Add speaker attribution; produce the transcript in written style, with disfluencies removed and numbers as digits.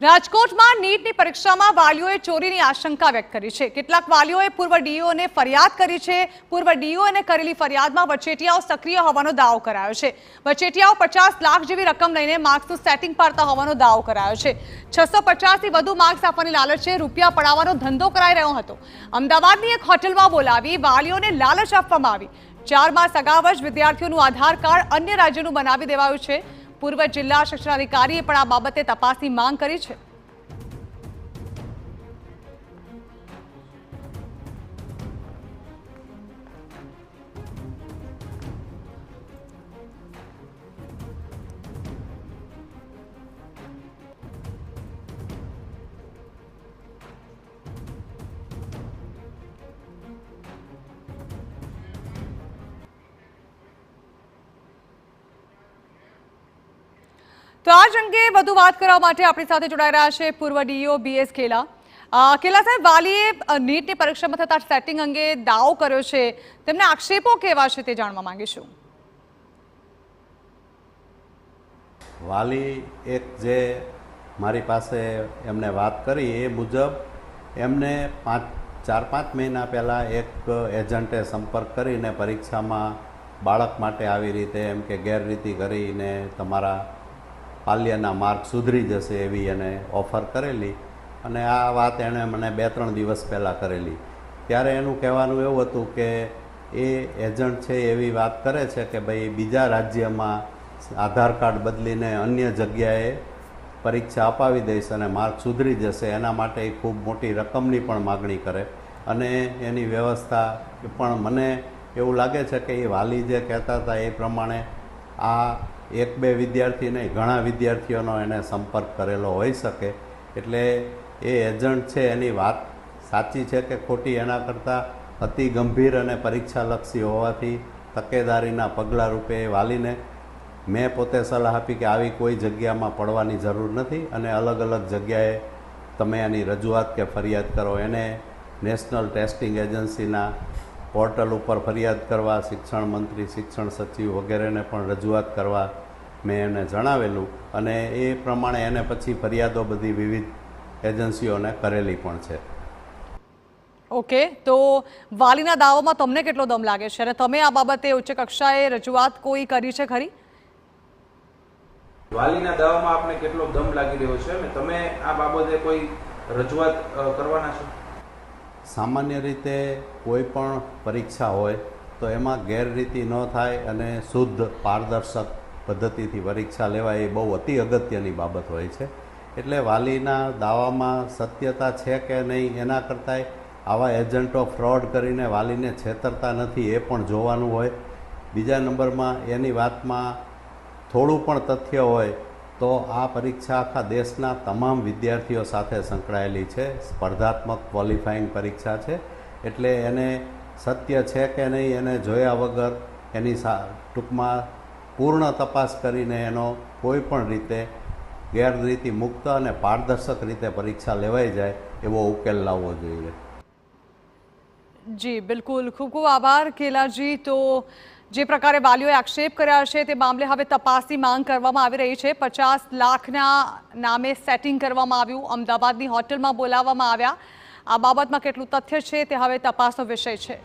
Speaker 1: રાજકોટમાં નીટની પરીક્ષામાં વાલીઓએ ચોરીની આશંકા વ્યક્ત કરી છે। કેટલાક વાલીઓએ પૂર્વ ડીઓને ફરિયાદ કરી છે। પૂર્વ ડીઓને કરેલી ફરિયાદમાં વચેટિયાઓ સક્રિય હોવાનો દાવો કરાયો છે। વચેટિયાઓ 50 લાખ જેવી રકમ લઈને માર્ક્સનું સેટિંગ પાડતા હોવાનો દાવો કરાયો છે। 650 થી વધુ માર્ક્સ આપવાની લાલચે રૂપિયા પડાવવાનો ધંધો કરાઈ રહ્યો હતો। અમદાવાદની એક હોટલમાં બોલાવી વાલીઓને લાલચ આપવામાં આવી। 4 માસ અગાઉ જ વિદ્યાર્થીઓનું આધાર કાર્ડ અન્ય રાજ્યનું બનાવી દેવાયું છે। પૂર્વ જિલ્લા શિક્ષણાધિકારીએ પણ આ બાબતે તપાસની માંગ કરી છે। તો આ જ અંગે વધુ વાત કરવા માટે આપણી સાથે જોડાઈ રહ્યા છે પૂર્વ ડીઓ બીએસ ખેલા। ખેલા સાહેબ, વાલીએ નીટની પરીક્ષામાં થતા સેટિંગ અંગે દાવો કર્યો છે, તેમને આક્ષેપો કેવા છે તે જાણવા માંગીશું।
Speaker 2: વાલી એક જે મારી પાસે એમને વાત કરી એ મુજબ એમને 4-5 મહિના પહેલાં એક એજન્ટે સંપર્ક કરીને પરીક્ષામાં બાળક માટે આવી રીતે એમ કે ગેરરીતિ કરીને તમારા પાલ્યના માર્ક સુધરી જશે એવી એને ઓફર કરેલી અને આ વાત એણે મને 2-3 દિવસ પહેલાં કરેલી। ત્યારે એનું કહેવાનું એવું હતું કે એ એજન્ટ છે એવી વાત કરે છે કે ભાઈ બીજા રાજ્યમાં આધાર કાર્ડ બદલીને અન્ય જગ્યાએ પરીક્ષા અપાવી દઈશ અને માર્ક સુધરી જશે, એના માટે એ ખૂબ મોટી રકમની પણ માગણી કરે અને એની વ્યવસ્થા પણ મને એવું લાગે છે કે એ વાલી જે કહેતા હતા એ પ્રમાણે આ 1-2 વિદ્યાર્થી નહીં, ઘણા વિદ્યાર્થીઓનો એને સંપર્ક કરેલો હોઈ શકે। એટલે એ એજન્ટ છે એની વાત સાચી છે કે ખોટી એના કરતાં અતિ ગંભીર અને પરીક્ષાલક્ષી હોવાથી તકેદારીના પગલાં રૂપે વાલીને મેં પોતે સલાહ આપી કે આવી કોઈ જગ્યામાં પડવાની જરૂર નથી અને અલગ અલગ જગ્યાએ તમે એની રજૂઆત કે ફરિયાદ કરો। એને નેશનલ ટેસ્ટિંગ એજન્સીના પોર્ટલ ઉપર ફરિયાદ કરવા, શિક્ષણ મંત્રી, શિક્ષણ સચિવ વગેરેને પણ રજૂઆત કરવા મેં એને જણાવેલું અને એ પ્રમાણે એને પછી ફરિયાદો બધી વિવિધ એજન્સીઓને કરેલી પણ છે।
Speaker 1: ઓકે, તો વાલીના દાવામાં તમને કેટલો દમ લાગે છે અને તમે આ બાબતે ઉચ્ચ કક્ષાએ રજૂઆત કોઈ કરી છે ખરી?
Speaker 3: વાલીના દાવામાં આપને કેટલો દમ લાગી રહ્યો છે અને તમે આ બાબતે કોઈ રજૂઆત કરવાના છો?
Speaker 2: સામાન્ય રીતે કોઈ પણ પરીક્ષા હોય તો એમાં ગેરરીતિ ન થાય અને શુદ્ધ પારદર્શક પદ્ધતિથી પરીક્ષા લેવાય એ બહુ અતિ અગત્યની બાબત હોય છે। એટલે વાલીના દાવામાં સત્યતા છે કે નહીં એના કરતાંય આવા એજન્ટો ફ્રોડ કરીને વાલીને છેતરતા નથી એ પણ જોવાનું હોય। બીજા નંબરમાં એની વાતમાં થોડું પણ તથ્ય હોય તો આ પરીક્ષા આખા દેશના તમામ વિદ્યાર્થીઓ સાથે સંકળાયેલી છે, સ્પર્ધાત્મક ક્વોલિફાઈંગ પરીક્ષા છે। એટલે એને સત્ય છે કે નહીં એને જોયા વગર એની ટૂંકમાં પૂર્ણ તપાસ કરીને એનો કોઈ પણ રીતે ગેરરીતિ મુક્ત અને પારદર્શક રીતે પરીક્ષા લેવાઈ જાય એવો ઉકેલ લાવવો જોઈએ।
Speaker 1: જી બિલકુલ, ખૂબ ખૂબ આભાર ખેલાજી। તો જે પ્રકારે વાલીઓએ આક્ષેપ કર્યા છે તે મામલે હવે તપાસની માંગ કરવામાં આવી રહી છે। 50 લાખના નામે સેટિંગ કરવામાં આવ્યું, અમદાવાદની હોટલમાં બોલાવવામાં આવ્યા। આ બાબતમાં કેટલું તથ્ય છે તે હવે તપાસનો વિષય છે।